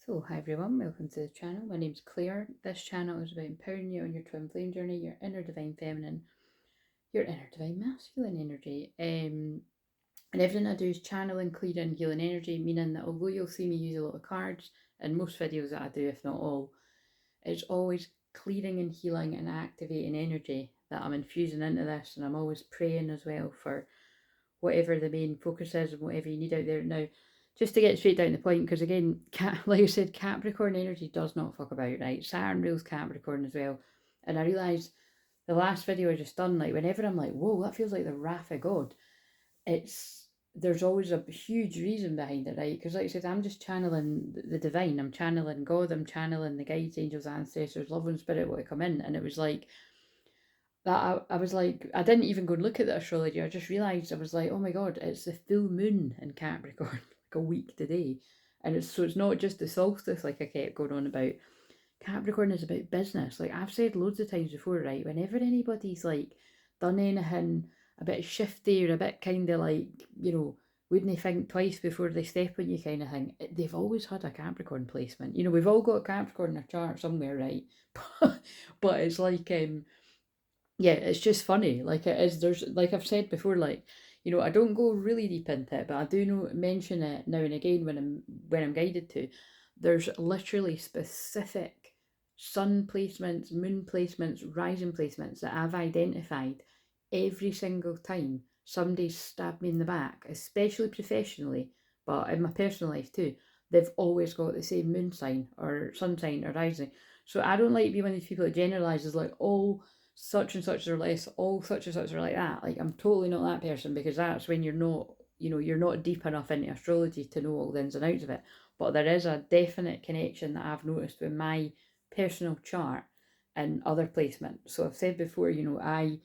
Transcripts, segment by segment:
So, hi everyone, welcome to the channel. My name's Claire. This channel is about empowering you on your twin flame journey, your inner divine feminine, your inner divine masculine energy. And everything I do is channeling, clearing, healing energy, meaning that although you'll see me use a lot of cards in most videos that I do, if not all, it's always clearing and healing and activating energy that I'm infusing into this, and I'm always praying as well for whatever the main focus is and whatever you need out there. Now, just to get straight down the point, because again, like I said, Capricorn energy does not fuck about, right? Saturn rules Capricorn as well. And I realised the last video I just done, like whenever I'm like, whoa, that feels like the wrath of God, there's always a huge reason behind it, right? Because like I said, I'm just channeling the divine, I'm channeling God, I'm channeling the guides, angels, ancestors, love and spirit will come in. And it was like, that I was like, I didn't even go and look at the astrology. I just realised, I was like, oh my God, it's the full moon in Capricorn, like a week today. And it's not just the solstice like I kept going on about. Capricorn is about business. Like I've said loads of times before, right? Whenever anybody's like done anything a bit shifty or a bit kind of like, wouldn't they think twice before they step on you kind of thing, they've always had a Capricorn placement. We've all got a Capricorn in our chart somewhere, right? But it's like, yeah, it's just funny. Like it is. There's, like I've said before, like I don't go really deep into it, but I do know mention it now and again when I'm guided to. There's literally specific sun placements, moon placements, rising placements that I've identified every single time somebody's stabbed me in the back, especially professionally, but in my personal life too. They've always got the same moon sign or sun sign or rising. So I don't like to be one of these people that generalizes like, oh, such and such are less, all such and such are like that. Like I'm totally not that person, because that's when you're not deep enough into astrology to know all the ins and outs of it. But there is a definite connection that I've noticed with my personal chart and other placements. So I've said before, I'm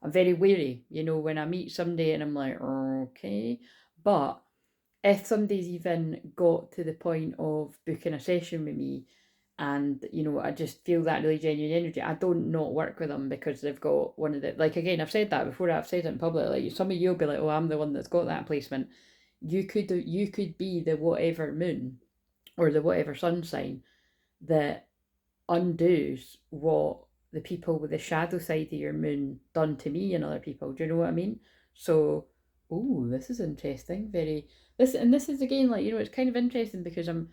very wary, when I meet somebody and I'm like, okay. But if somebody's even got to the point of booking a session with me, and I just feel that really genuine energy, I don't not work with them because they've got one of the, like, again, I've said that before, I've said it in public, like some of you'll be like, oh, I'm the one that's got that placement. You could be the whatever moon or the whatever sun sign that undoes what the people with the shadow side of your moon done to me and other people. Do you know what I mean? So, oh, this is interesting. This is again, like, it's kind of interesting because I'm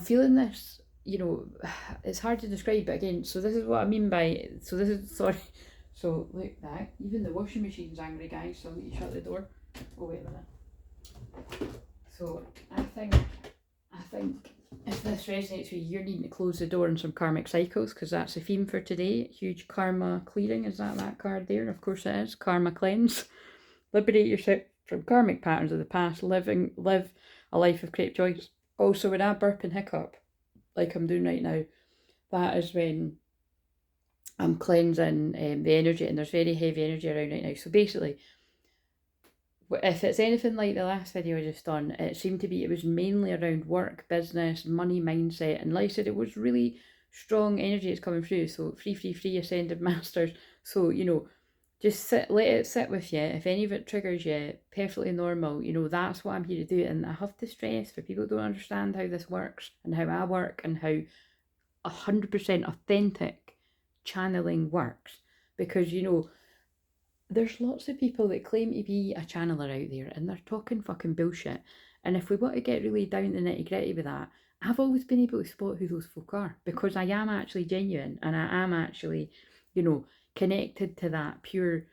feeling this, it's hard to describe, but again, so this is what I mean by, so this is, sorry, so look, that, even the washing machine's angry, guys, so I'll let you shut the door. Oh, wait a minute. So, I think if this resonates with you, you're needing to close the door on some karmic cycles, because that's the theme for today. Huge karma clearing, is that card there? Of course it is. Karma cleanse. Liberate yourself from karmic patterns of the past. Live a life of great choice. Also, when I burp and hiccup, like I'm doing right now, that is when I'm cleansing the energy, and there's very heavy energy around right now. So basically, if it's anything like the last video I just done, it was mainly around work, business, money, mindset, and like I said, it was really strong energy that's coming through. So free ascended masters. So just let it sit with you. If any of it triggers you, perfectly normal. That's what I'm here to do. And I have to stress, for people who don't understand how this works and how I work and how 100% authentic channeling works, because there's lots of people that claim to be a channeler out there and they're talking fucking bullshit. And if we want to get really down to the nitty gritty with that, I've always been able to spot who those folk are, because I am actually genuine and I am actually, connected to that pure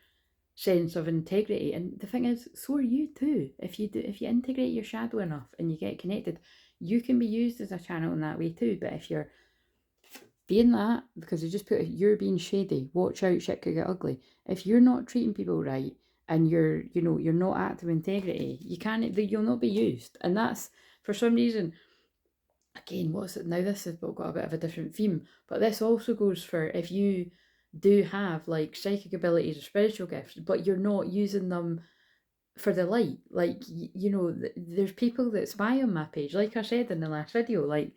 sense of integrity. And the thing is, so are you too. If you integrate your shadow enough and you get connected, you can be used as a channel in that way too. But if you're being that, because they just put, you're being shady, watch out, shit could get ugly. If you're not treating people right and you're not active integrity, you'll not be used. And that's, for some reason, again, what's it now, this has got a bit of a different theme, but this also goes for if you do have like psychic abilities or spiritual gifts, but you're not using them for the light. Like, there's people that spy on my page, like I said in the last video, like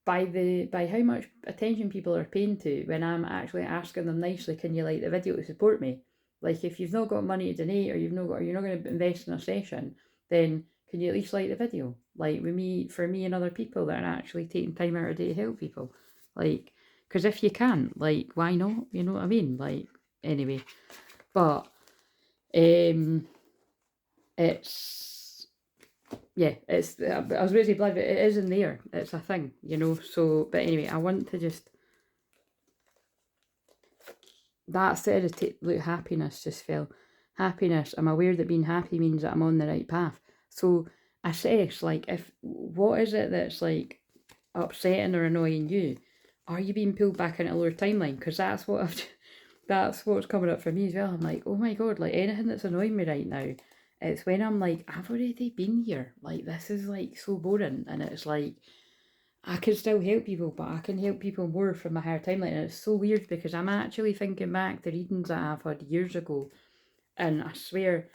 by how much attention people are paying to when I'm actually asking them nicely, can you like the video to support me? Like, if you've not got money to donate, or you're not going to invest in a session, then can you at least like the video? Like with me, for me and other people that are actually taking time out of day to help people. Like, because if you can't, like, why not? You know what I mean? Like, anyway. But, it's, yeah, it's, I was really glad it is in there. It's a thing, you know. So, but anyway, I want to just, that said, look, happiness just fell. Happiness, I'm aware that being happy means that I'm on the right path. So, assess, like, if, what is it that's, like, upsetting or annoying you? Are you being pulled back into a lower timeline? Because that's what that's what's coming up for me as well. I'm like, oh my god, like, anything that's annoying me right now, it's when I'm like, I've already been here. Like, this is, like, so boring. And it's like, I can still help people, but I can help people more from my higher timeline. And it's so weird because I'm actually thinking back to readings that I've had years ago, and I swear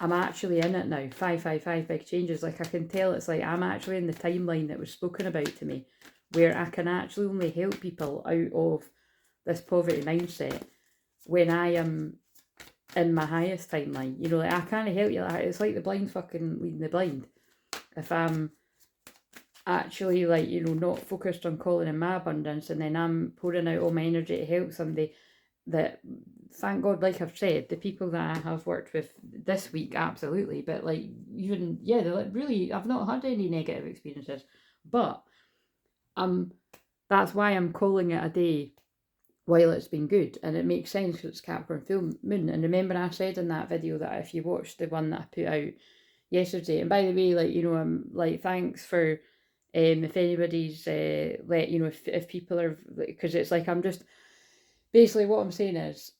I'm actually in it now. 555 big changes. Like, I can tell it's like I'm actually in the timeline that was spoken about to me, where I can actually only help people out of this poverty mindset when I am in my highest timeline. You know, like, I can't help you. It's like the blind fucking leading the blind. If I'm actually, like, you know, not focused on calling in my abundance, and then I'm pouring out all my energy to help somebody that, thank God, like I've said, the people that I have worked with this week, absolutely, but like, even, yeah, they're like, really, I've not had any negative experiences, but that's why I'm calling it a day while it's been good. And it makes sense because it's Capricorn full moon. And remember, I said in that video that if you watched the one that I put out yesterday, and by the way, like, you know, I'm like, thanks for if anybody's let, you know, if people are, because it's like, I'm just basically, what I'm saying is,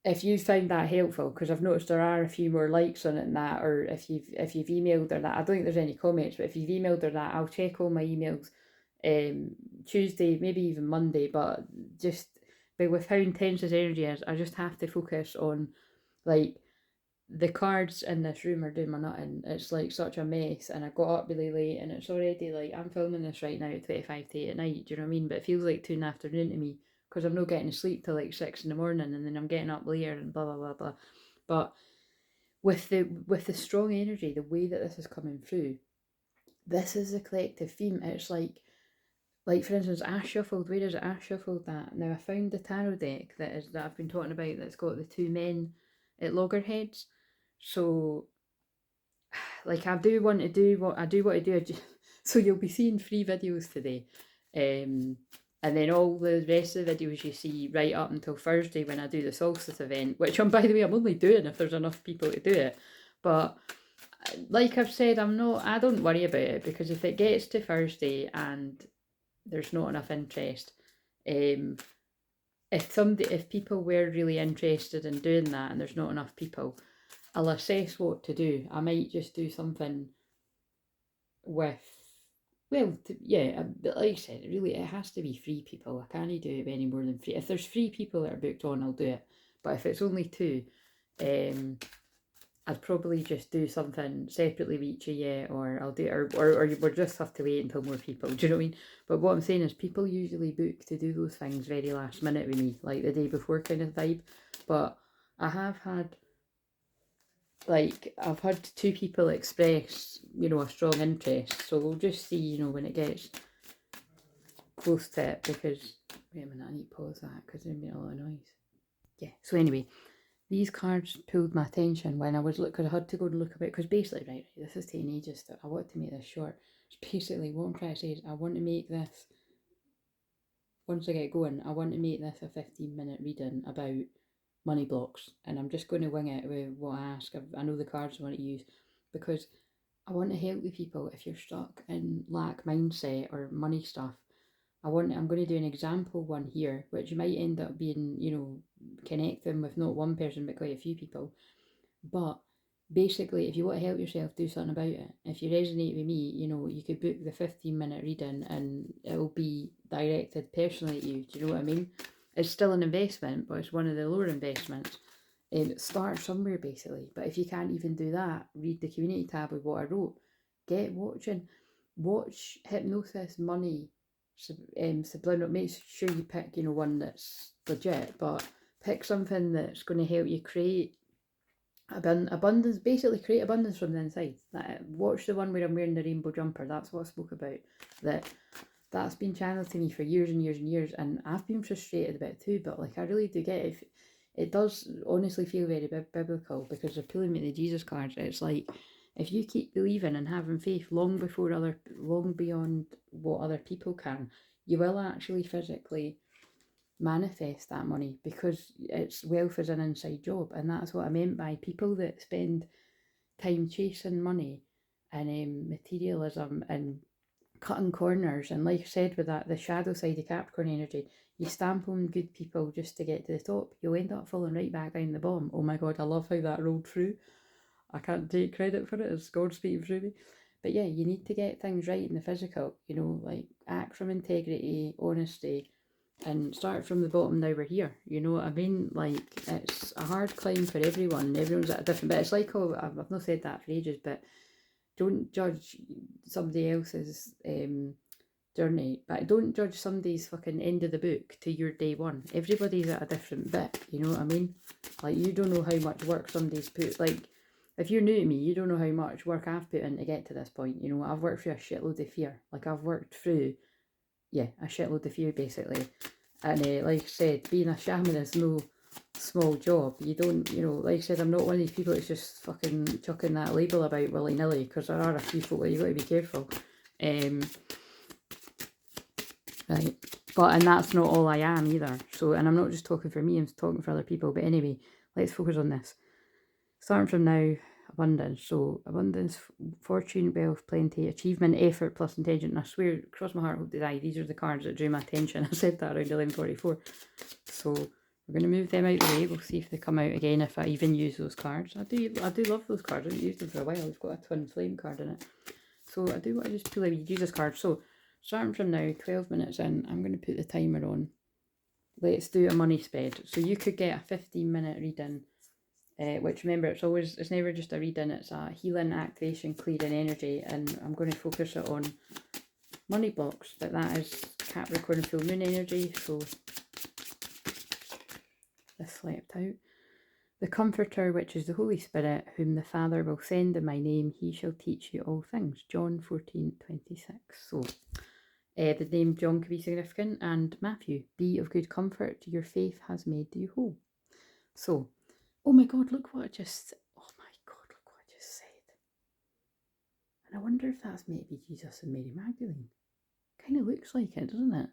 if you found that helpful, because I've noticed there are a few more likes on it than that, or if you've emailed or that, I don't think there's any comments, but if you've emailed or that, I'll check all my emails Tuesday, maybe even Monday. But just, but with how intense this energy is, I just have to focus on, like, the cards in this room are doing my nutting. It's like such a mess, and I got up really late, and it's already like, I'm filming this right now at 25 to 8 at night. Do you know what I mean? But it feels like 2 in the afternoon to me because I'm not getting to sleep till like 6 in the morning, and then I'm getting up later and blah blah blah blah. But with the strong energy, the way that this is coming through, this is a collective theme. It's like for instance, I shuffled. Where is it? I shuffled that. Now I found the tarot deck that I've been talking about. That's got the two men at loggerheads. So, like, I do want to do what I do. So you'll be seeing 3 videos today, and then all the rest of the videos you see right up until Thursday when I do the solstice event. Which, by the way, I'm only doing if there's enough people to do it. But like I've said, I don't worry about it, because if it gets to Thursday and there's not enough interest, if people were really interested in doing that and there's not enough people, I'll assess what to do. I might just do something with, well, yeah, but like I said, it has to be 3 people. I can't do it any more than 3. If there's 3 people that are booked on, I'll do it. But if it's only 2, I'd probably just do something separately with each of you, or I'll do, or we'll just have to wait until more people. Do you know what I mean? But what I'm saying is, people usually book to do those things very last minute with me, like the day before kind of vibe. But I have had, like, I've had 2 people express, you know, a strong interest. So we'll just see, you know, when it gets close to it, because, wait a minute, I need to pause that because there's been a lot of noise. Yeah, so anyway, these cards pulled my attention when I was because I had to go and look a bit, because basically, right, this is taking ages. I want to make this short. It's basically, what I'm trying to say is, I want to make this, once I get going, I want to make this a 15-minute reading about money blocks, and I'm just going to wing it with what I ask. I know the cards I want to use, because I want to help you people. If you're stuck in lack mindset or money stuff, I'm going to do an example one here, which might end up being, you know, connecting with not one person but quite a few people. But basically, if you want to help yourself, do something about it. If you resonate with me, you know, you could book the 15-minute reading and it'll be directed personally at you. Do you know what I mean? It's still an investment, but it's one of the lower investments. Start somewhere, basically. But if you can't even do that, read the community tab with what I wrote. Watch hypnosis, money, subliminal. Make sure you pick, you know, one that's legit, but pick something that's going to help you create Abundance, basically create abundance from the inside. Watch the one where I'm wearing the rainbow jumper. That's what I spoke about. That's been channeled to me for years and years and years, and I've been frustrated about it too, but like I really do get it. It does honestly feel very biblical, because they're pulling me the Jesus cards. It's like, if you keep believing and having faith long beyond what other people can, you will actually physically manifest that money, because wealth is an inside job. And that's what I meant by people that spend time chasing money and materialism and cutting corners. And like I said, with that, the shadow side of Capricorn energy, you stamp on good people just to get to the top, you'll end up falling right back down the bottom. Oh my god, I love how that rolled through. I can't take credit for it, it's God speaking through me. But yeah, you need to get things right in the physical, like act from integrity, honesty, and start from the bottom. Now we're here, you know what I mean? Like, it's a hard climb for everyone. Everyone's at a different, but it's like, I've not said that for ages, but don't judge somebody else's journey, but don't judge somebody's fucking end of the book to your day one. Everybody's at a different bit, you know what I mean? Like, you don't know how much work somebody's put, like, if you're new to me, you don't know how much work I've put in to get to this point. You know, I've worked through a shitload of fear. Like, I've worked through, a shitload of fear, basically. And like I said, being a shaman is no small job. You don't, like I said, I'm not one of these people that's just fucking chucking that label about willy-nilly, because there are a few folk that you've got to be careful. Right. And that's not all I am either. So, and I'm not just talking for me, I'm talking for other people. But anyway, let's focus on this. Starting from now, abundance. So abundance, fortune, wealth, plenty, achievement, effort plus intention. And I swear, cross my heart, hope to die, these are the cards that drew my attention. I said that around 11:44. So we're going to move them out of the way. We'll see if they come out again, if I even use those cards. I do love those cards. I haven't used them for a while. We've got a twin flame card in it. So I do want to just pull out Jesus card. So starting from now, 12 minutes in, I'm going to put the timer on. Let's do a money spread. So you could get a 15-minute reading, which, remember, it's never just a reading, it's a healing, activation, clearing energy, and I'm going to focus it on money blocks, but that is Capricorn full moon energy. So this slept out. The Comforter, which is the Holy Spirit, whom the Father will send in my name, he shall teach you all things. John 14:26. So the name John could be significant, and Matthew, be of good comfort, your faith has made you whole. So, oh my god, look what I just said. And I wonder if that's maybe Jesus and Mary Magdalene. Kind of looks like it, doesn't it?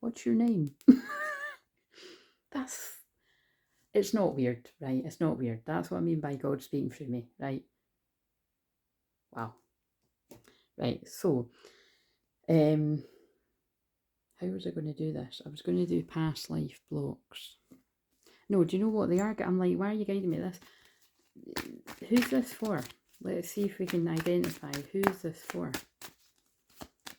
What's your name? It's not weird, right? It's not weird. That's what I mean by God speaking through me, right? Wow. Right, so, how was I going to do this? I was going to do past life blocks. No, do you know what they are? I'm like, why are you guiding me this? Who's this for? Let's see if we can identify who's this for.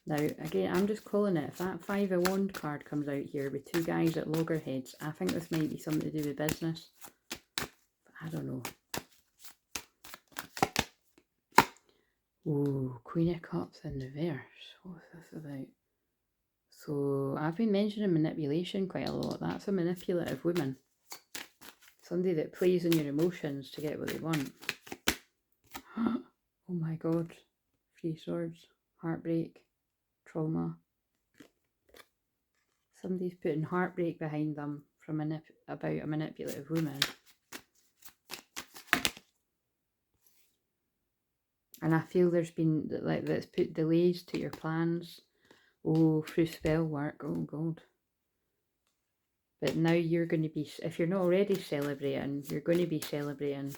Now, again, I'm just calling it. If that 5 of Wand card comes out here with 2 guys at loggerheads, I think this might be something to do with business. But I don't know. Ooh, Queen of Cups in reverse. What's this about? So, I've been mentioning manipulation quite a lot. That's a manipulative woman. Somebody that plays on your emotions to get what they want. Oh my god. 3 swords. Heartbreak. Trauma. Somebody's putting heartbreak behind them from about a manipulative woman. And I feel there's been, like, that's put delays to your plans. Oh, through spell work. Oh god. But now you're going to be, if you're not already celebrating, you're going to be celebrating.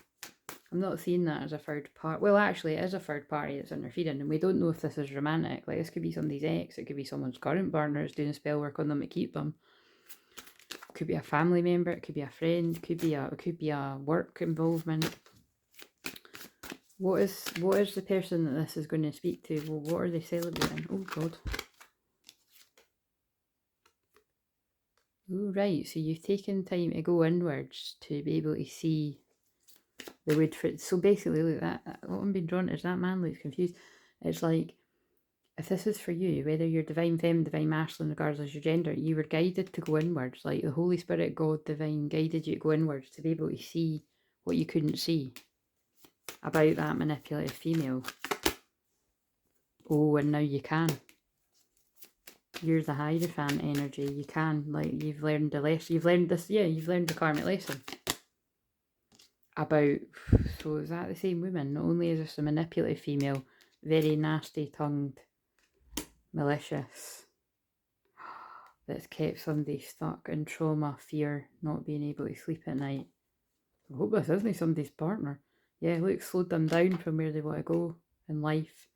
I'm not seeing that as a third party. Well, actually, it is a third party that's interfering, and we don't know if this is romantic. Like, this could be somebody's ex, it could be someone's current partner that's doing spell work on them to keep them. It could be a family member, it could be a friend, it could be a work involvement. What is the person that this is going to speak to? Well, what are they celebrating? Oh god. Oh, right, so you've taken time to go inwards to be able to see the wood for it. So basically, look, that what I'm being drawn to is that man looks confused. It's like, if this is for you, whether you're divine femme, divine masculine, regardless of your gender, you were guided to go inwards. Like, the Holy Spirit, God, divine, guided you to go inwards to be able to see what you couldn't see about that manipulative female. Oh, and now you can. You're the Hierophant energy. You can, like, you've learned a lesson. You've learned this, yeah, you've learned the karmic lesson. About, so is that the same woman? Not only is this a manipulative female, very nasty tongued, malicious, that's kept somebody stuck in trauma, fear, not being able to sleep at night. I hope this isn't somebody's partner. Yeah, look, slowed them down from where they want to go in life.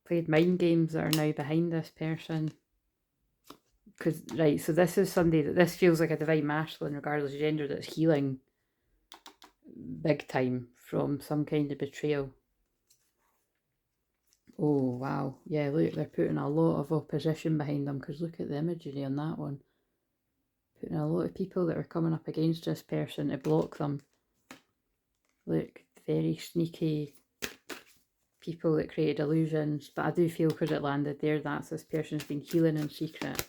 Played mind games that are now behind this person. Because, right, so this is somebody that this feels like a divine masculine, regardless of gender, that's healing big time from some kind of betrayal. Oh, wow. Yeah, look, they're putting a lot of opposition behind them, because look at the imagery on that one. Putting a lot of people that are coming up against this person to block them. Look, very sneaky people that created illusions. But I do feel, because it landed there, that's this person's been healing in secret.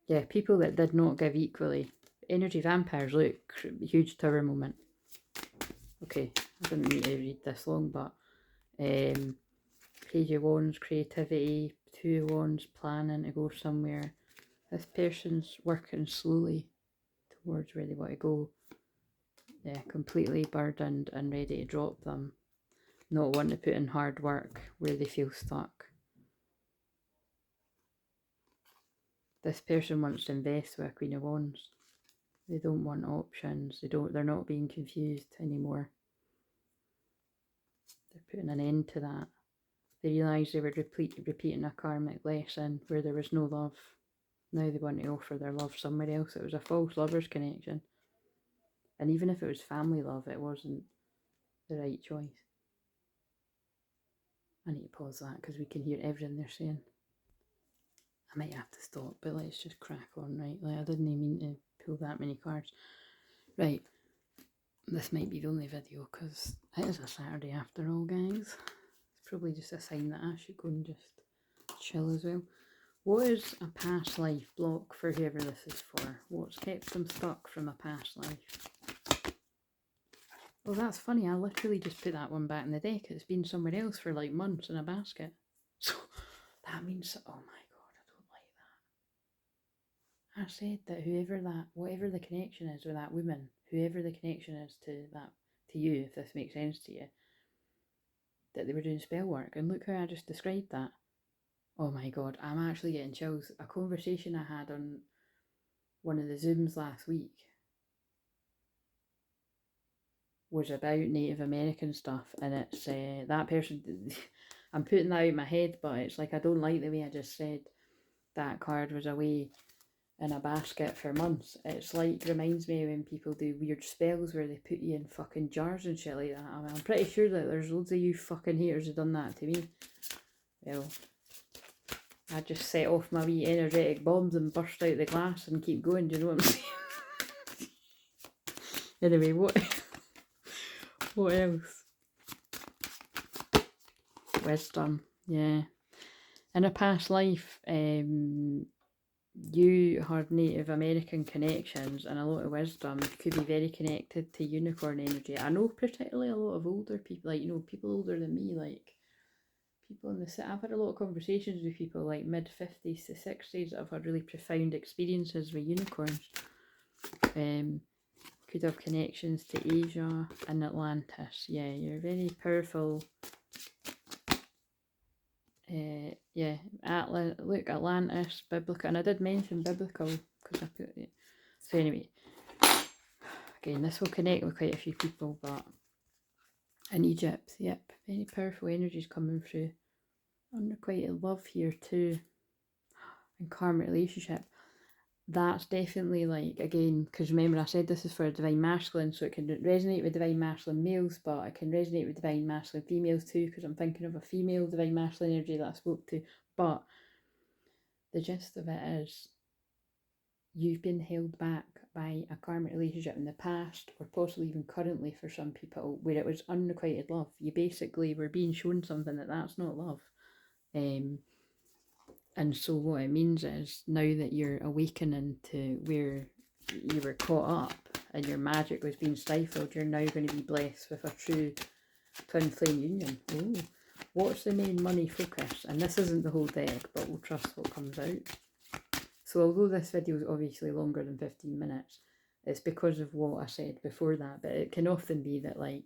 Yeah, people that did not give equally. Energy vampires, look, huge tower moment. Okay, I didn't mean to read this long, but Page of Wands, creativity, Two of Wands, planning to go somewhere. This person's working slowly towards where they want to go. Yeah, completely burdened and ready to drop them. Not wanting to put in hard work where they feel stuck. This person wants to invest with a Queen of Wands. They don't want options. They're not being confused anymore. They're putting an end to that. They realised they were repeating a karmic lesson where there was no love. Now they want to offer their love somewhere else. It was a false lovers connection. And even if it was family love, it wasn't the right choice. I need to pause that because we can hear everything they're saying. I might have to stop, but let's just crack on, right? Like, I didn't even mean to pull that many cards. Right. This might be the only video because it is a Saturday after all, guys. It's probably just a sign that I should go and just chill as well. What is a past life block for whoever this is for? What's kept them stuck from a past life? Well, that's funny. I literally just put that one back in the deck. It's been somewhere else for like months in a basket. So that means, oh my god, I don't like that. I said that whatever the connection is with that woman, whoever the connection is to you, if this makes sense to you, that they were doing spell work. And look how I just described that. Oh my god, I'm actually getting chills. A conversation I had on one of the Zooms last week was about Native American stuff, and it's that person. I'm putting that out of my head, but it's like I don't like the way I just said that card was away in a basket for months. It's like, reminds me when people do weird spells where they put you in fucking jars and shit like that. I mean, I'm pretty sure that there's loads of you fucking haters who've done that to me. Well, I just set off my wee energetic bombs and burst out the glass and keep going, do you know what I'm saying? Anyway, what else? Wisdom, yeah. In a past life, you had Native American connections and a lot of wisdom. You could be very connected to unicorn energy. I know particularly a lot of older people, like, you know, people older than me, like people in the city. I've had a lot of conversations with people like mid-50s to 60s that have had really profound experiences with unicorns. Could have connections to Asia and Atlantis. Yeah, you're very powerful. Yeah, look, Atlantis, biblical, and I did mention biblical because I put it. So anyway, again, this will connect with quite a few people, but in Egypt, yep, very powerful energies coming through. Unrequited love here too, and karmic relationship. That's definitely, like, again, because remember I said this is for a divine masculine, so it can resonate with divine masculine males, but it can resonate with divine masculine females too, because I'm thinking of a female divine masculine energy that I spoke to. But the gist of it is, you've been held back by a karmic relationship in the past, or possibly even currently for some people, where it was unrequited love. You basically were being shown something that's not love. And so what it means is, now that you're awakening to where you were caught up and your magic was being stifled, you're now going to be blessed with a true twin flame union. Ooh. What's the main money focus? And this isn't the whole deck, but we'll trust what comes out. So although this video is obviously longer than 15 minutes, it's because of what I said before that, but it can often be that like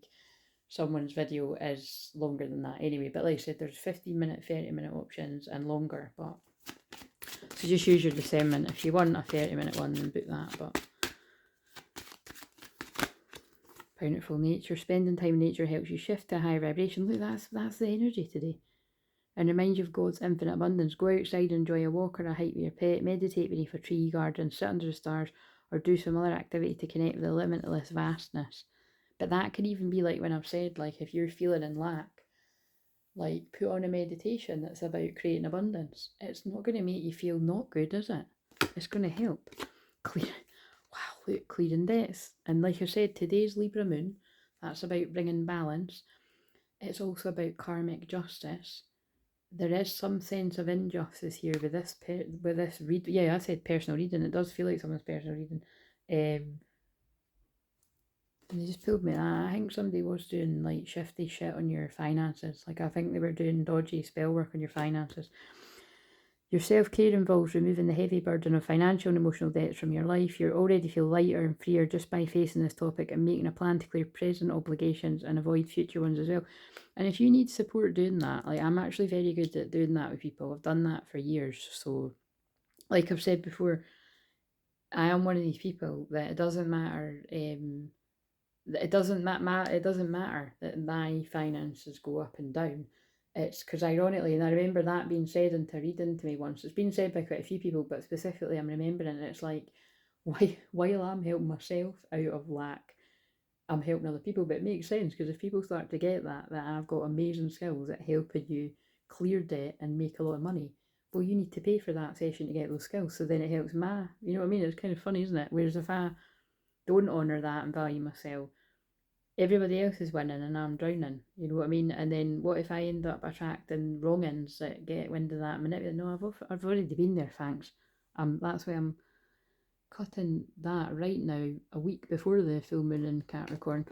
someone's video is longer than that anyway. But like I said, there's 15-minute, 30-minute options and longer, but so just use your discernment. If you want a 30-minute one, then book that. But powerful nature, spending time in nature helps you shift to a higher vibration. Look, that's the energy today. And remind you of God's infinite abundance. Go outside, enjoy a walk or a hike with your pet, meditate beneath a tree garden, sit under the stars, or do some other activity to connect with the limitless vastness. But that can even be like when I've said, like if you're feeling in lack, like put on a meditation that's about creating abundance. It's not going to make you feel not good, is it? It's going to help. Clearing debts. And like I said, today's Libra moon, that's about bringing balance. It's also about karmic justice. There is some sense of injustice here with this read. Yeah, I said personal reading. It does feel like someone's personal reading. And they just pulled me that. I think somebody was doing like shifty shit on your finances. Like I think they were doing dodgy spell work on your finances. Your self-care involves removing the heavy burden of financial and emotional debts from your life. You already feel lighter and freer just by facing this topic and making a plan to clear present obligations and avoid future ones as well. And if you need support doing that, like I'm actually very good at doing that with people. I've done that for years. So like I've said before, I am one of these people that it doesn't matter. It doesn't matter that my finances go up and down. It's because ironically, and I remember that being said into a reading to me once. It's been said by quite a few people, but specifically I'm remembering it. It's like, while I'm helping myself out of lack, I'm helping other people. But it makes sense because if people start to get that I've got amazing skills at helping you clear debt and make a lot of money, well, you need to pay for that session to get those skills. So then it helps you know what I mean? It's kind of funny, isn't it? Whereas if I don't honour that and value myself, everybody else is winning and I'm drowning, you know what I mean? And then what if I end up attracting wrong-ins that get wind of that and manipulate? No, I've already been there, thanks. That's why I'm cutting that right now, a week before the full moon in Capricorn.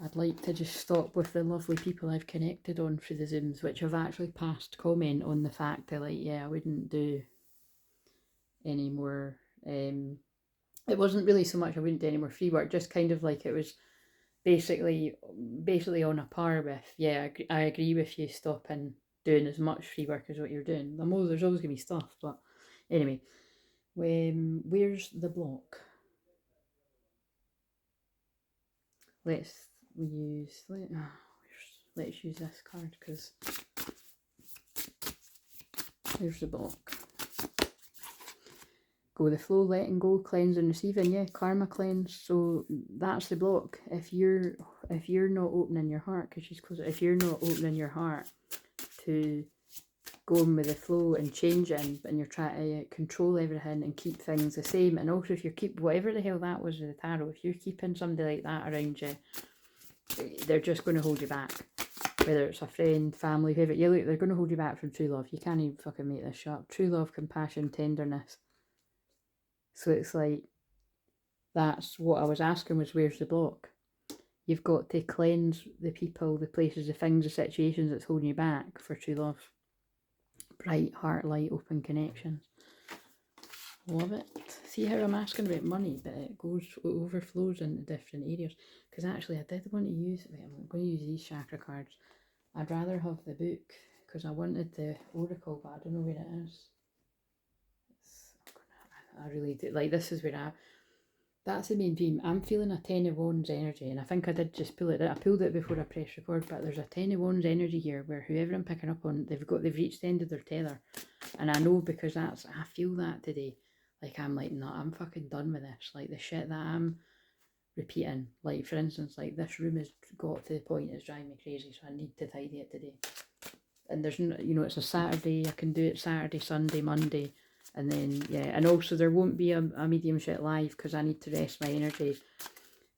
I'd like to just stop with the lovely people I've connected on through the Zooms, which have actually passed comment on the fact that, like, yeah, I wouldn't do any more. It wasn't really so much I wouldn't do any more free work, just kind of like it was basically on a par with, yeah, I agree with you stopping doing as much free work as what you're doing. There's always going to be stuff, but anyway, where's the block? Let's use this card because there's the block. Go with the flow, letting go, cleanse and receiving. Yeah, karma cleanse. So that's the block. If you're not opening your heart, because she's close. If you're not opening your heart to going with the flow and changing, and you're trying to control everything and keep things the same, and also if you keep whatever the hell that was with the tarot, if you're keeping somebody like that around you, they're just going to hold you back. Whether it's a friend, family, whoever, yeah, look, they're going to hold you back from true love. You can't even fucking make this shit up. True love, compassion, tenderness. So it's like, that's what I was asking was, where's the block? You've got to cleanse the people, the places, the things, the situations that's holding you back for true love. Bright, heart, light, open connections. Love it. See how I'm asking about money, but it overflows into different areas. Because actually I did want to use, I'm going to use these chakra cards. I'd rather have the book, because I wanted the oracle, but I don't know where it is. I really do. Like, this is where that's the main theme. I'm feeling a 10 of Wands energy, and I think I did just pull it. I pulled it before I pressed record, but there's a 10 of Wands energy here where whoever I'm picking up on, they've reached the end of their tether. And I know because I feel that today. Like, I'm like, no, I'm fucking done with this. Like, the shit that I'm repeating. Like, for instance, like, this room has got to the point it's driving me crazy, so I need to tidy it today. And there's no, you know, it's a Saturday. I can do it Saturday, Sunday, Monday. And then, yeah, and also there won't be a mediumship live because I need to rest my energy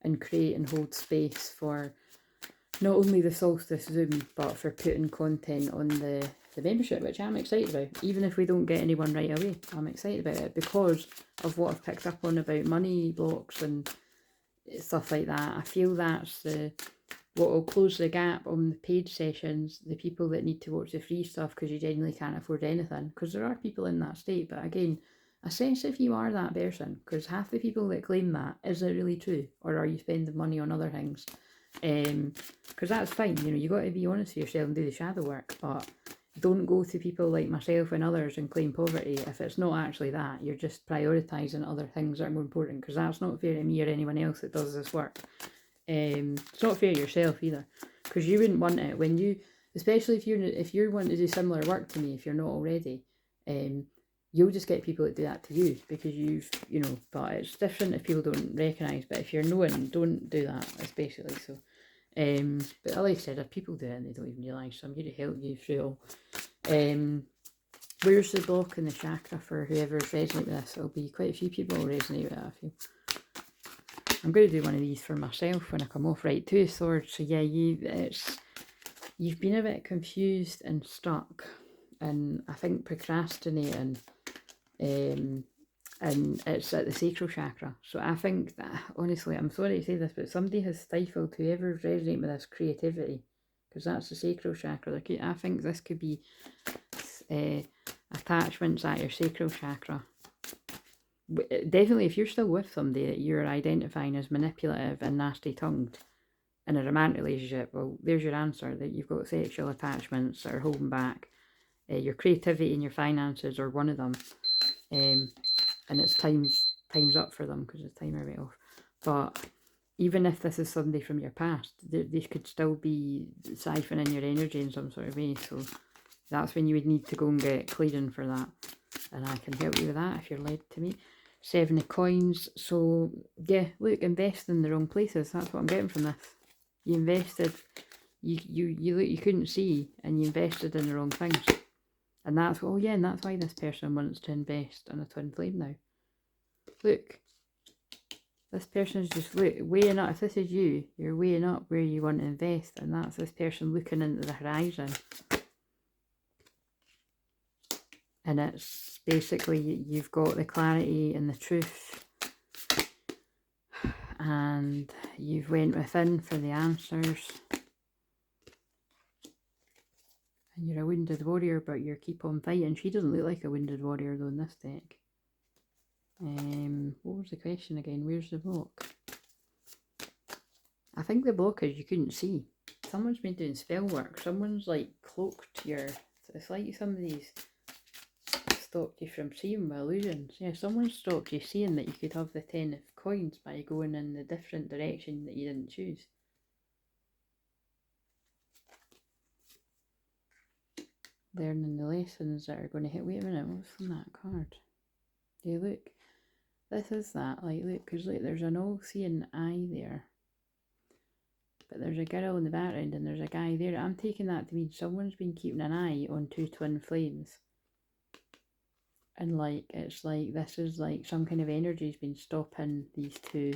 and create and hold space for not only the solstice Zoom, but for putting content on the membership, which I'm excited about. Even if we don't get anyone right away, I'm excited about it because of what I've picked up on about money blocks and stuff like that. I feel that's what will close the gap on the paid sessions, the people that need to watch the free stuff because you genuinely can't afford anything. Because there are people in that state, but again, assess if you are that person, because half the people that claim that, is it really true, or are you spending money on other things? Because that's fine, you know, you got to be honest with yourself and do the shadow work, but don't go to people like myself and others and claim poverty if it's not actually that. You're just prioritising other things that are more important, because that's not fair to me or anyone else that does this work. It's not fair to yourself either, because you wouldn't want it when you, especially if you're wanting to do similar work to me, if you're not already, you'll just get people that do that to you because you know, but it's different if people don't recognise, but if you're knowing, don't do that, it's basically so. But like I said, if people do it and they don't even realise, so I'm here to help you through it all. Where's the block in the chakra for whoever's resonating with this? It'll be quite a few people will resonate with that, I feel. I'm going to do one of these for myself when I come off. Right, 2 of Swords. So yeah, you've been a bit confused and stuck, and I think procrastinating, and it's at the sacral chakra. So I think that, honestly, I'm sorry to say this, but somebody has stifled whoever's resonating with this creativity, because that's the sacral chakra. I think this could be attachments at your sacral chakra. Definitely, if you're still with somebody that you're identifying as manipulative and nasty-tongued in a romantic relationship, well, there's your answer, that you've got sexual attachments that are holding back your creativity and your finances, or one of them, and it's time's up for them because the timer went off. But even if this is somebody from your past, they could still be siphoning your energy in some sort of way, so that's when you would need to go and get clearing for that, and I can help you with that if you're led to me. 7 of Coins. So yeah, look, invest in the wrong places. That's what I'm getting from this. You invested, you couldn't see, and you invested in the wrong things, and that's what. Oh yeah, and that's why this person wants to invest in a twin flame now. Look, this person's just weighing up. If this is you, you're weighing up where you want to invest, and that's this person looking into the horizon. And it's basically, you've got the clarity and the truth, and you've went within for the answers, and you're a wounded warrior, but you keep on fighting. She doesn't look like a wounded warrior though in this deck. What was the question again? Where's the block? I think the block is you couldn't see. Someone's been doing spell work. Someone's like cloaked your, it's like somebody's stopped you from seeing my illusions. Yeah, someone stopped you seeing that you could have the 10 of Coins by going in the different direction that you didn't choose. Learning the lessons that are going to hit. Wait a minute, what's in that card? Yeah, look. This is that. Like, look, because look, there's an all-seeing eye there. But there's a girl in the background and there's a guy there. I'm taking that to mean someone's been keeping an eye on 2 twin flames. And like, it's like, this is like some kind of energy's been stopping these two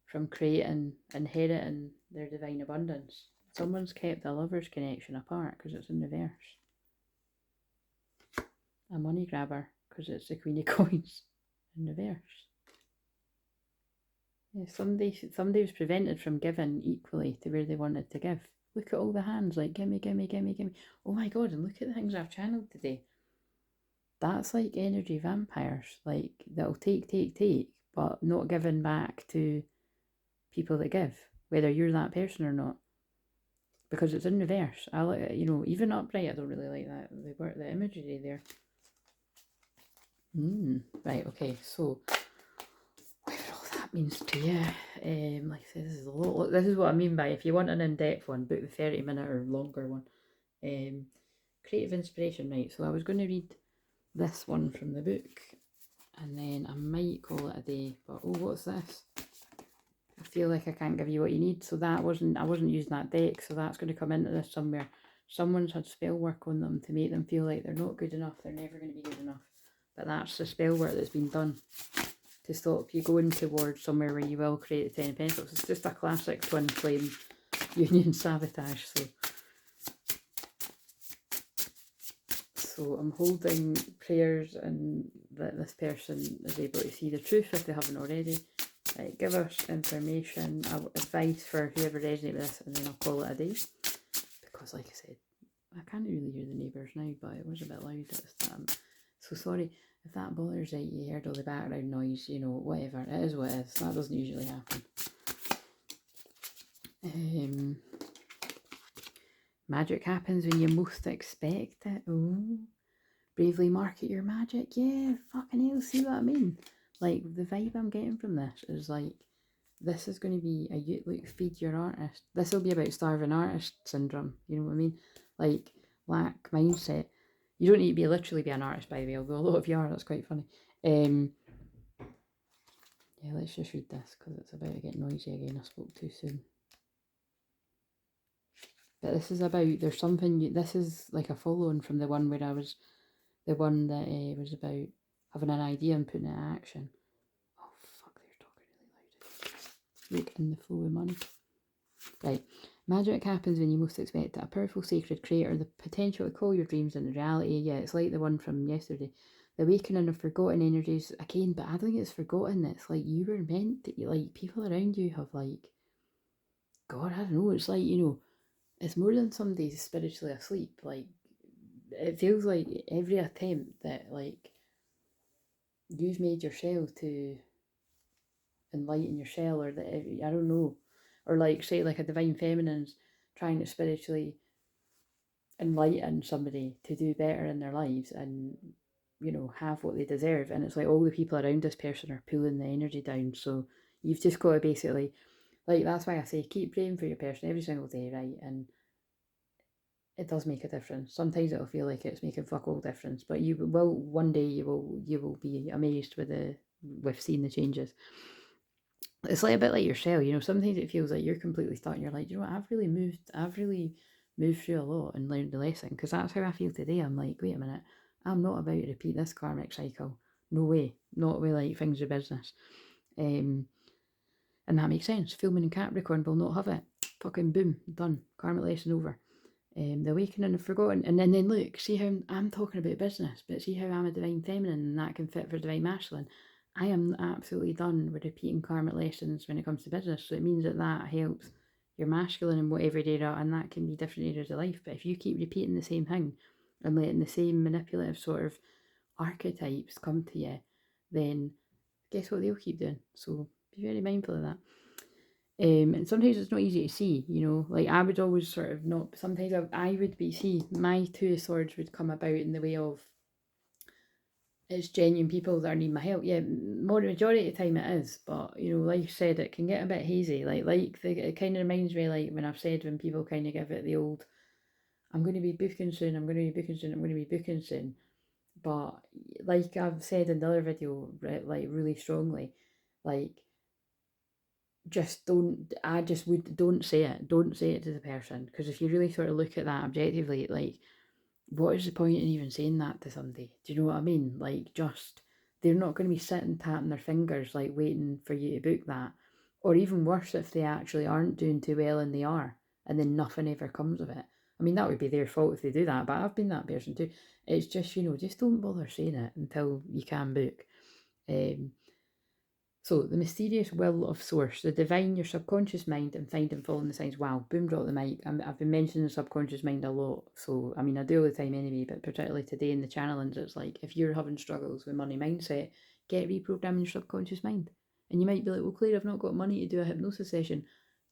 from creating, inheriting their divine abundance. Someone's kept the lover's connection apart because it's in reverse. A money grabber because it's the Queen of Coins in reverse. Yeah, somebody was prevented from giving equally to where they wanted to give. Look at all the hands, like, gimme, gimme, gimme, gimme. Oh my god, and look at the things I've channeled today. That's like energy vampires, like, that'll take, but not giving back to people that give, whether you're that person or not. Because it's in reverse. I like it, you know, even upright, I don't really like that. They work the imagery there. Right, okay, so whatever all that means to you, like I said, this is a lot. This is what I mean by, if you want an in-depth one, book the 30-minute or longer one. Creative inspiration, right? So I was going to read this one from the book, and then I might call it a day. But oh, what's this? I feel like I can't give you what you need. So that wasn't, I wasn't using that deck, so that's going to come into this somewhere. Someone's had spell work on them to make them feel like they're not good enough, they're never going to be good enough. But that's the spell work that's been done to stop you going towards somewhere where you will create the 10 of Pentacles. It's just a classic twin flame union sabotage. So I'm holding prayers and that this person is able to see the truth if they haven't already. Right, give us information, advice for whoever resonates with this, and then I'll call it a day. Because, like I said, I can't really hear the neighbours now, but it was a bit loud at this time. So sorry if that bothers you. You heard all the background noise, you know, whatever. It is what it is. That doesn't usually happen. Magic happens when you most expect it. Oh, bravely market your magic. Yeah, fucking hell, see what I mean? Like, the vibe I'm getting from this is like, this is going to be a like, feed your artist. This will be about starving artist syndrome. You know what I mean? Like, lack mindset. You don't need to be literally be an artist, by the way, although a lot of you are. That's quite funny. Yeah, let's just read this because it's about to get noisy again. I spoke too soon. But this is about, there's something, this is like a follow-on from the one where I was, the one that was about having an idea and putting it in action. Oh, fuck, they're talking really loud. Look in the flow of money. Right. Magic happens when you most expect it. A powerful sacred creator, the potential to call your dreams into reality. Yeah, it's like the one from yesterday. The awakening of forgotten energies. Again, but I don't think it's forgotten. It's like you were meant to, like, people around you have, like, God, I don't know. It's like, you know, it's more than somebody's spiritually asleep. Like, it feels like every attempt that, like, you've made yourself to enlighten yourself, or that, I don't know, or like, say, like a divine feminine's trying to spiritually enlighten somebody to do better in their lives and, you know, have what they deserve. And it's like all the people around this person are pulling the energy down. So you've just got to basically, like, that's why I say keep praying for your person every single day, right? And it does make a difference. Sometimes it'll feel like it's making fuck all difference, but you will, one day you will be amazed with seeing the changes. It's like a bit like your shell, you know, sometimes it feels like you're completely stuck and you're like, you know what, I've really moved through a lot and learned the lesson, because that's how I feel today. I'm like, wait a minute, I'm not about to repeat this karmic cycle. No way. Not with like things of business. And that makes sense. Full moon in Capricorn will not have it. Fucking boom, done. Karmic lesson over. The awakening of forgotten. And then look, see how I'm talking about business, but see how I'm a divine feminine and that can fit for divine masculine. I am absolutely done with repeating karmic lessons when it comes to business. So it means that helps your masculine in whatever area, and that can be different areas of life. But if you keep repeating the same thing and letting the same manipulative sort of archetypes come to you, then guess what they'll keep doing. So be very mindful of that. And sometimes it's not easy to see, you know, like I would always sort of not, sometimes I would see my two of swords would come about in the way of, it's genuine people that need my help. Yeah, majority of the time it is, but you know, like I said, it can get a bit hazy. It kind of reminds me, like when I've said, when people kind of give it the old, I'm going to be booking soon, I'm going to be booking soon, I'm going to be booking soon. But like I've said in the other video, like really strongly, like don't say it. Don't say it to the person, because if you really sort of look at that objectively, like, what is the point in even saying that to somebody? Do you know what I mean? Like, just, they're not going to be sitting tapping their fingers, like, waiting for you to book that. Or even worse, if they actually aren't doing too well and they are, and then nothing ever comes of it. I mean, that would be their fault if they do that, but I've been that person too. It's just, you know, just don't bother saying it until you can book. So, the mysterious will of source, the divine, your subconscious mind, and find and following the signs. Wow, boom, drop the mic. I've been mentioning the subconscious mind a lot. So, I mean, I do all the time anyway, but particularly today in the channelings, it's like, if you're having struggles with money mindset, get reprogramming your subconscious mind. And you might be like, well, Claire, I've not got money to do a hypnosis session.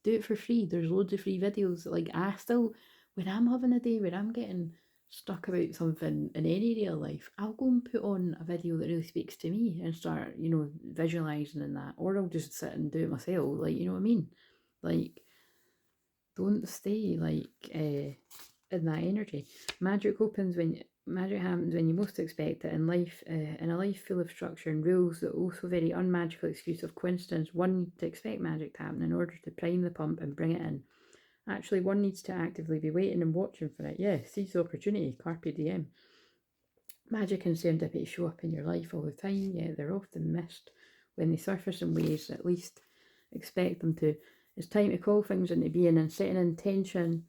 Do it for free. There's loads of free videos. Like, I still, when I'm having a day where I'm getting stuck about something in any area of life, I'll go and put on a video that really speaks to me and start, you know, visualizing in that, or I'll just sit and do it myself. Like, you know what I mean? Like, don't stay like in that energy. Magic happens when you most expect it in life. In a life full of structure and rules, the also very unmagical excuse of coincidence, one needs to expect magic to happen in order to prime the pump and bring it in. Actually, one needs to actively be waiting and watching for it. Yeah, seize the opportunity, carpe diem. Magic and serendipity show up in your life all the time, yet they're often missed when they surface in ways at least expect them to. It's time to call things into being and set an intention,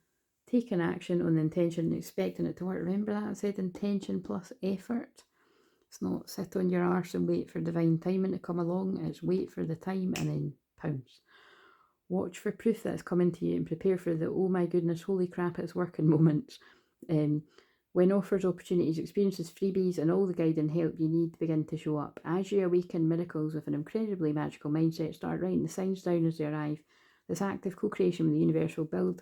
taking action on the intention and expecting it to work. Remember that I said intention plus effort? It's not sit on your arse and wait for divine timing to come along. It's wait for the time and then pounce. Watch for proof that it's coming to you and prepare for the oh my goodness, holy crap, it's working moments. When offers, opportunities, experiences, freebies, and all the guide and help you need begin to show up. As you awaken miracles with an incredibly magical mindset, start writing the signs down as they arrive. This active co-creation with the universe will build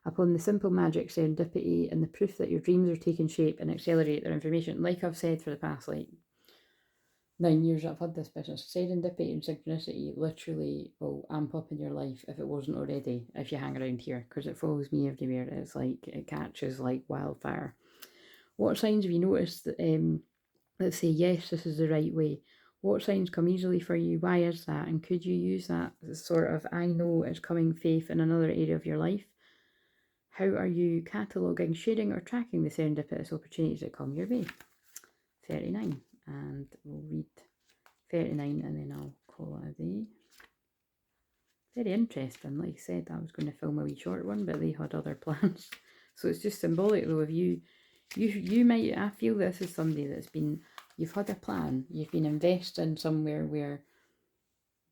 upon the simple magic, serendipity, and the proof that your dreams are taking shape and accelerate their information. Like I've said for the past 9 years I've had this business, serendipity and synchronicity literally will amp up in your life if it wasn't already, if you hang around here, because it follows me everywhere. It's like it catches like wildfire. What signs have you noticed that say, yes, this is the right way? What signs come easily for you? Why is that? And could you use that sort of, I know it's coming faith in another area of your life? How are you cataloguing, sharing, or tracking the serendipitous opportunities that come your way? 39. And we'll read 39 and then I'll call it a day. Very interesting. Like I said, I was going to film a wee short one, but they had other plans. So it's just symbolic though of you might, I feel this is somebody that's been, you've had a plan, you've been investing somewhere where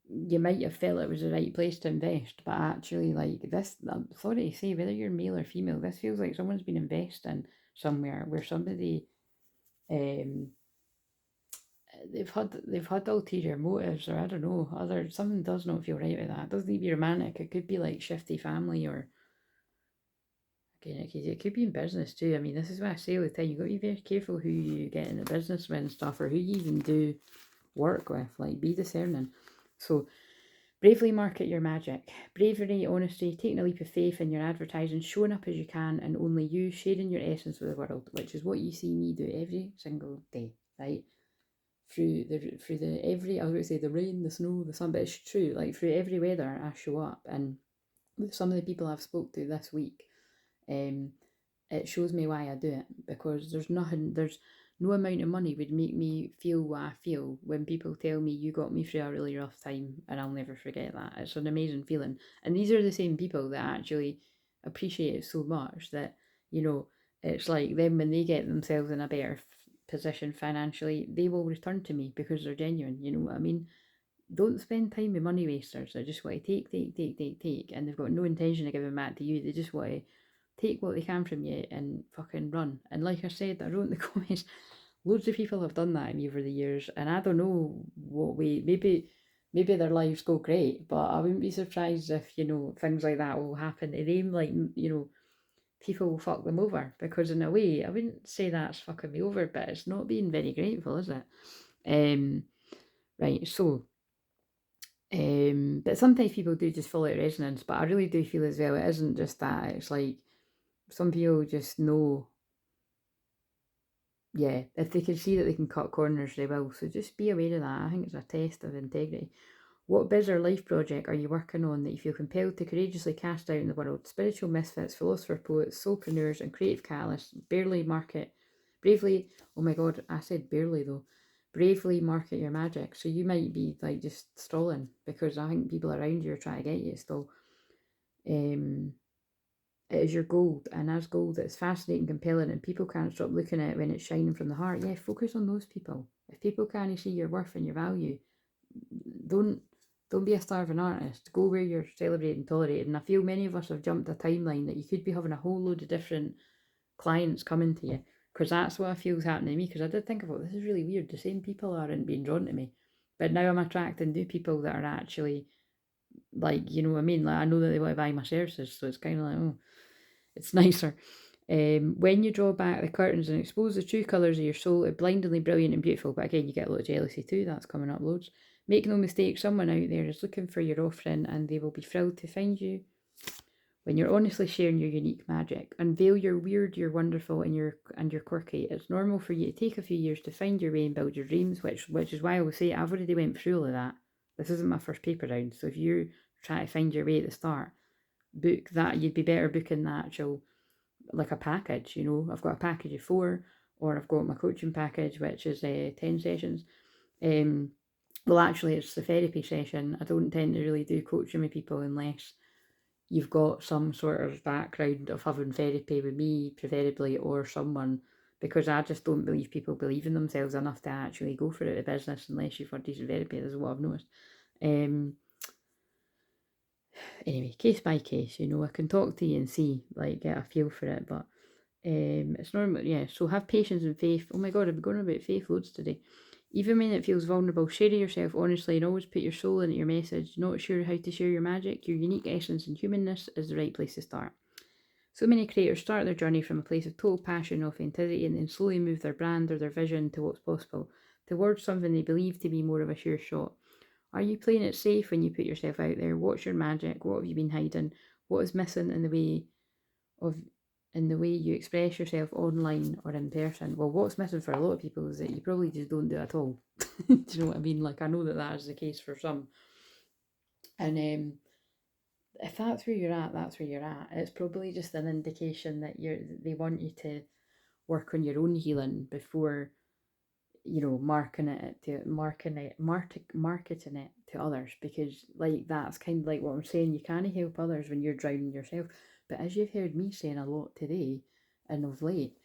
you might have felt it was the right place to invest, but actually like this, I'm sorry to say, whether you're male or female, this feels like someone's been investing somewhere where somebody, they've had ulterior motives, or I don't know, something does not feel right with that. It doesn't need to be romantic, it could be like shifty family, or again, it could be in business too. I mean, this is what I say all the time, you've got to be very careful who you get in the business with and stuff, or who you even do work with. Like, be discerning. So bravely market your magic. Bravery, honesty, taking a leap of faith in your advertising, showing up as you can, and only you, sharing your essence with the world, which is what you see me do every single day, right? Through the every, I was going to say the rain, the snow, the sun, but it's true, like through every weather I show up. And with some of the people I've spoke to this week, it shows me why I do it, because there's no amount of money would make me feel what I feel when people tell me you got me through a really rough time, and I'll never forget that. It's an amazing feeling. And these are the same people that actually appreciate it so much that, you know, it's like them when they get themselves in a better position financially, they will return to me because they're genuine, you know what I mean? Don't spend time with money wasters that just want to take, and they've got no intention of giving back to you. They just want to take what they can from you and fucking run. And like I said, I wrote in the comments, loads of people have done that to me over the years, and I don't know what way, maybe their lives go great, but I wouldn't be surprised if, you know, things like that will happen to them. Like, you know, people will fuck them over, because in a way, I wouldn't say that's fucking me over, but it's not being very grateful, is it? Right, so but sometimes people do just fall out of resonance, but I really do feel as well it isn't just that. It's like some people just know, yeah, if they can see that they can cut corners, they will. So just be aware of that. I think it's a test of integrity. What biz or life project are you working on that you feel compelled to courageously cast out in the world? Spiritual misfits, philosopher poets, soulpreneurs, and creative catalysts bravely, oh my god, I said barely though, bravely market your magic. So you might be like just stalling, because I think people around you are trying to get you to stall. It is your gold, and as gold, it's fascinating, compelling, and people can't stop looking at it when it's shining from the heart. Yeah, focus on those people. If people can't see your worth and your value, don't be a starving artist. Go where you're celebrated and tolerated. And I feel many of us have jumped a timeline that you could be having a whole load of different clients coming to you, because that's what I feel is happening to me. Because I did think about, this is really weird, the same people aren't being drawn to me, but now I'm attracting new people that are actually, like, you know what I mean, like I know that they want to buy my services, so it's kind of like, oh, it's nicer. When you draw back the curtains and expose the true colours of your soul, it's blindingly brilliant and beautiful. But again, you get a lot of jealousy too. That's coming up loads. Make no mistake, someone out there is looking for your offering, and they will be thrilled to find you when you're honestly sharing your unique magic. Unveil your weird, your wonderful, and your quirky. It's normal for you to take a few years to find your way and build your dreams, which is why I will say I've already went through all of that. This isn't my first paper round, so if you're trying to find your way at the start, book that. You'd be better booking the actual, like a package, you know. I've got a package of 4, or I've got my coaching package, which is 10 sessions. Well, actually, it's the therapy session. I don't tend to really do coaching with people unless you've got some sort of background of having therapy with me, preferably, or someone, because I just don't believe people believe in themselves enough to actually go for it in business unless you've had decent therapy. This is what I've noticed. Anyway, case by case, you know, I can talk to you and see, like, get a feel for it, but it's normal, yeah. So have patience and faith. Oh my god, I've been going about faith loads today. Even when it feels vulnerable, share yourself honestly and always put your soul into your message. Not sure how to share your magic, your unique essence and humanness is the right place to start. So many creators start their journey from a place of total passion and authenticity and then slowly move their brand or their vision to what's possible, towards something they believe to be more of a sure shot. Are you playing it safe when you put yourself out there? What's your magic? What have you been hiding? What is missing in the way you express yourself online or in person? Well, what's missing for a lot of people is that you probably just don't do it at all. Do you know what I mean? Like, I know that is the case for some. And if that's where you're at, that's where you're at. It's probably just an indication that they want you to work on your own healing before, you know, marketing it to others, because like that's kind of like what I'm saying. You can't help others when you're drowning yourself. But as you've heard me saying a lot today and of late,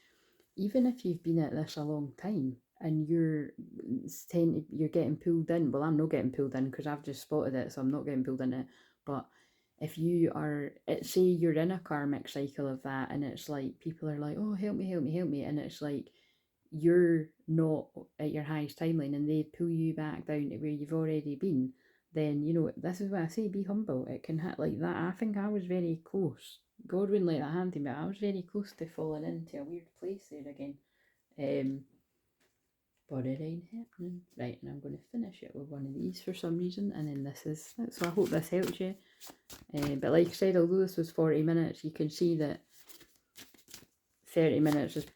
even if you've been at this a long time and you're getting pulled in, well, I'm not getting pulled in because I've just spotted it, so I'm not getting pulled in it. But if you are, say you're in a karmic cycle of that, and it's like people are like, oh, help me, help me, help me, and it's like you're not at your highest timeline and they pull you back down to where you've already been, then, you know, this is what I say, be humble. It can hit like that. I think I was very close. God wouldn't let that happen to me, but I was very close to falling into a weird place there again. But it ain't happening. Right, and I'm going to finish it with one of these for some reason, and then this is, so I hope this helps you. But like I said, although this was 40 minutes, you can see that 30 minutes is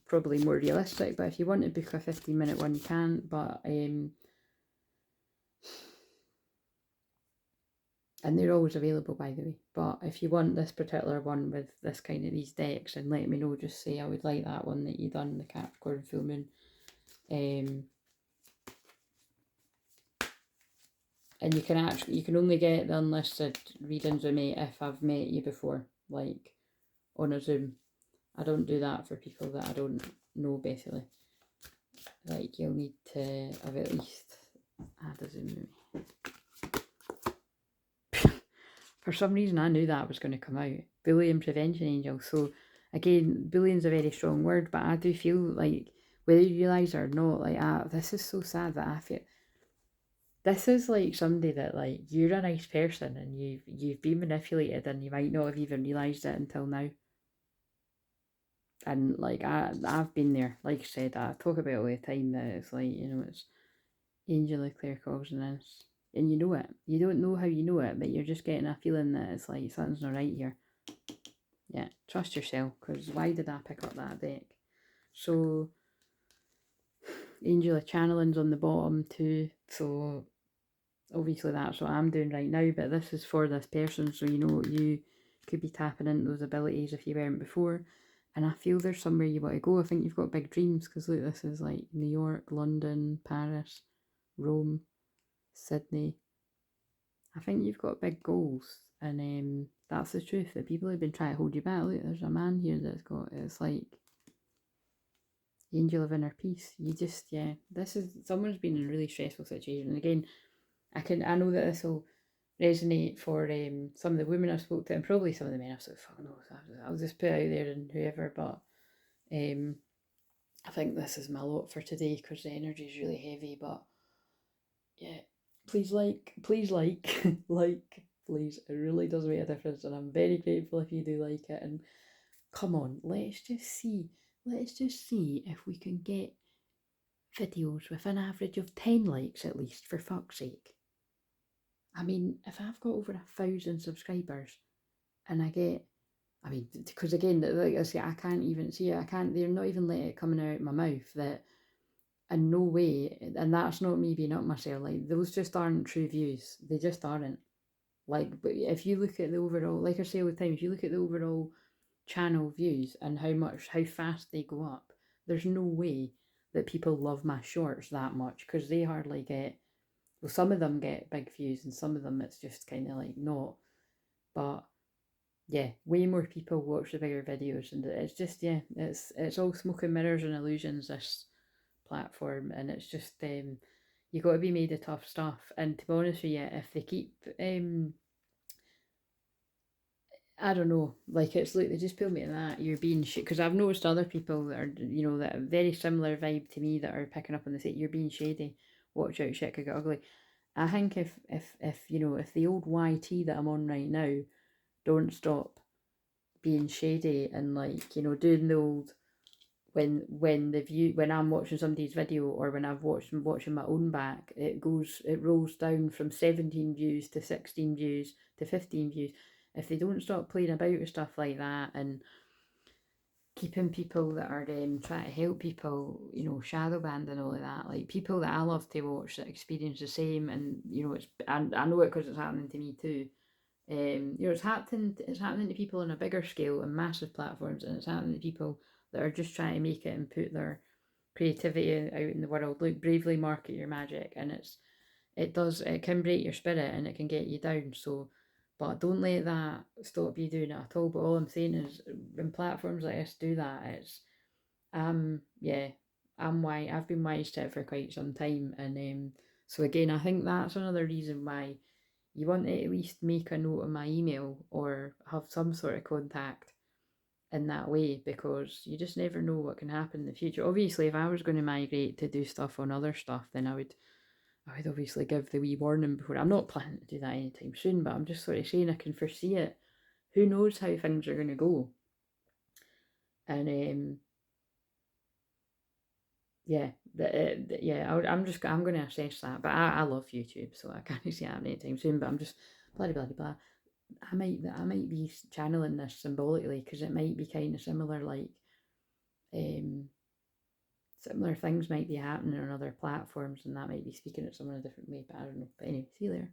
probably more realistic, but if you want to book a 15-minute one, you can. But and they're always available, by the way. But if you want this particular one with this kind of these decks, and let me know, just say I would like that one that you done, the Capricorn full moon. And you can only get the unlisted readings with me if I've met you before, like on a Zoom. I don't do that for people that I don't know, basically. Like, you'll need to have at least had a Zoom with me. For some reason, I knew that was going to come out. Bullying prevention angel. So, again, bullying's a very strong word, but I do feel like, whether you realise it or not, like, this is so sad that I feel. This is like somebody that, like, you're a nice person and you've been manipulated and you might not have even realised it until now. And, like, I've been there. Like I said, I talk about it all the time, that it's like, you know, it's angel of claircognizant. And you know it. You don't know how you know it, but you're just getting a feeling that it's like something's not right here. Yeah, trust yourself, because why did I pick up that deck? So, angel of channeling's on the bottom too. So, obviously that's what I'm doing right now, but this is for this person. So, you know, you could be tapping into those abilities if you weren't before. And I feel there's somewhere you want to go. I think you've got big dreams, because look, this is like New York, London, Paris, Rome, Sydney. I think you've got big goals, and that's the truth, that people have been trying to hold you back. Look, there's a man here that's got, it's like angel of inner peace. You just, yeah, this is, someone's been in a really stressful situation. And again, I know that this will resonate for some of the women I've spoke to, and probably some of the men I've said, fuck no, I'll just put it out there and whoever, but I think this is my lot for today, because the energy is really heavy. But yeah, please like, like, please, it really does make a difference, and I'm very grateful if you do like it. And come on, let's just see if we can get videos with an average of 10 likes at least, for fuck's sake. I mean, if I've got over 1,000 subscribers and I get, I mean, because again, like I say, I can't even see it, they're not even letting it coming out of my mouth, that in no way, and that's not me being up myself, like, those just aren't true views. They just aren't. Like, but if you look at the overall, like I say all the time, if you look at the overall channel views and how fast they go up, there's no way that people love my shorts that much, because they hardly get, well, some of them get big views and some of them it's just kind of like not. But yeah, way more people watch the bigger videos, and it's just, yeah, it's all smoke and mirrors and illusions, this platform, and it's just you got to be made of tough stuff. And to be honest with you, if they keep I don't know, like it's like they just pull me in that you're being shit, because I've noticed other people that are, you know, that are very similar vibe to me that are picking up on the say you're being shady, watch out, shit could get ugly. I think if you know, if the old YT that I'm on right now don't stop being shady and, like, you know, doing the old, when I'm watching somebody's video, or when I've watching my own back, it rolls down from 17 views to 16 views to 15 views. If they don't stop playing about with stuff like that, and keeping people that are trying to help people, you know, shadow band and all of that, like people that I love to watch that experience the same, and you know, I know it because it's happening to me too. You know, it's happening to people on a bigger scale and massive platforms, and it's happening to people that are just trying to make it and put their creativity out in the world. Like, bravely market your magic, and it can break your spirit and it can get you down. So, but don't let that stop you doing it at all. But all I'm saying is, when platforms like this do that, yeah, I've been wise to it for quite some time, and so again, I think that's another reason why you want to at least make a note of my email or have some sort of contact in that way, because you just never know what can happen in the future. Obviously, if I was going to migrate to do stuff on other stuff, then I would obviously give the wee warning before. I'm not planning to do that anytime soon, but I'm just sort of saying I can foresee it. Who knows how things are going to go? And yeah, I'm going to assess that. But I love YouTube, so I can't see it happening anytime soon. But I'm just blah blah blah. I might be channeling this symbolically, because it might be kind of similar, like um similar things might be happening on other platforms, and that might be speaking at someone a different way. But I don't know. But anyway, see you later.